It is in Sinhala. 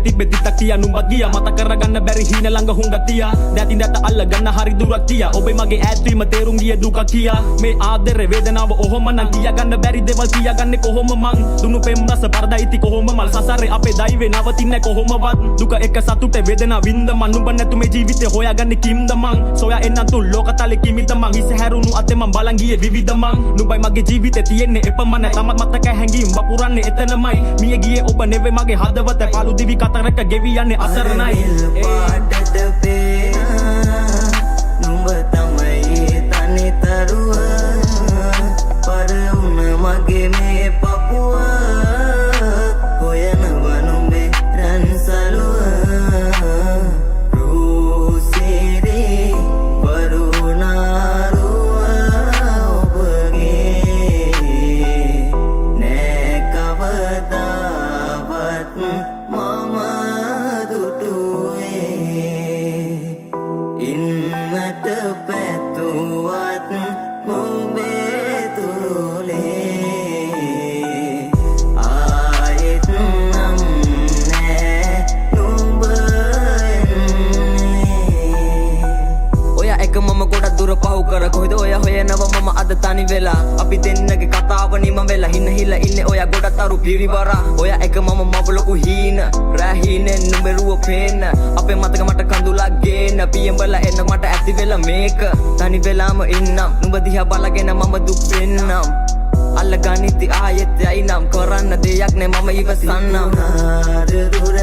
තිබ්බෙ තිත්තක් තියා නුඹත් ගියා මත කරගන්න බැරි හීන ළඟ හුඟක් තියා දැතින් දැත අල්ලගන්න හරි දුරක් තියා ඔබේ මගේ ඈත්වීම තේරුම් ගිය දුකක් කියා මේ ආදරේ වේදනාව ඔහොම නම් කියාගන්න බැරි දේවල් කියාගන්නේ කොහොම මං දුනු පෙම් රස පරදයිති කොහොම මල් සසරේ අපේ දෛවේ නවතින්නේ කොහොමවත් දුක එක සතුට වේදනාව වින්ද මන් නුඹ නැතු මේ ජීවිතේ හොයාගන්නේ කිම්ද මං සොයා එන්න තු ලෝකතලේ කිමිද මං හිස හැරුණු අතේ මං බලන් ගියේ විවිධ මං නුඹයි මගේ ජීවිතේ තියෙන්නේ එපමණ තමත් මතක හැංගීම් වපුරන්නේ එතනමයි මිය ගියේ ඔබ නෙවෙයි මගේ හදවත පාළු දිවි කතරක ගෙවි යන්නේ අසරණයි පාටට පේනා නුඹ තමයි තනි තරුව පරවුන මගේ මේ පපුව හොයනව නුඹේ රන්සලුව රූසිරි වරුණාරුව ඔබගේ නෑ කවදාවත් මම දුටුවේ ඉන්නට පැතුවත් නුඹේ තුරුලේ ආයෙත් නම් නෑ නුඹ එන්නේ ඔයා එක මම ගොඩක් දුර පහු කර කොහෙද ඔයා හොයනව මම අද තනි වෙලා අපි දෙන්නගේ කතාව නිම වෙලා හින්න හිලා ඉන්නේ ඔයා ගොඩක් අරු පිරිවරා ඔයා එක මම මවලකු හීන රැහීනෙන් නුඹරුව පේන්න අපේ මතක මට කඳුලක් ගේන්න පියඹලා එන්න මට ඇති වෙලා මේක තනි වෙලාම ඉන්නම් නුඹ දිහා බලගෙන මම දුක් වෙන්නම් අල්ලගනිති ආයෙත් යයිනම් කරන්න දෙයක් නෑ මම ඉවසන්නම් දුර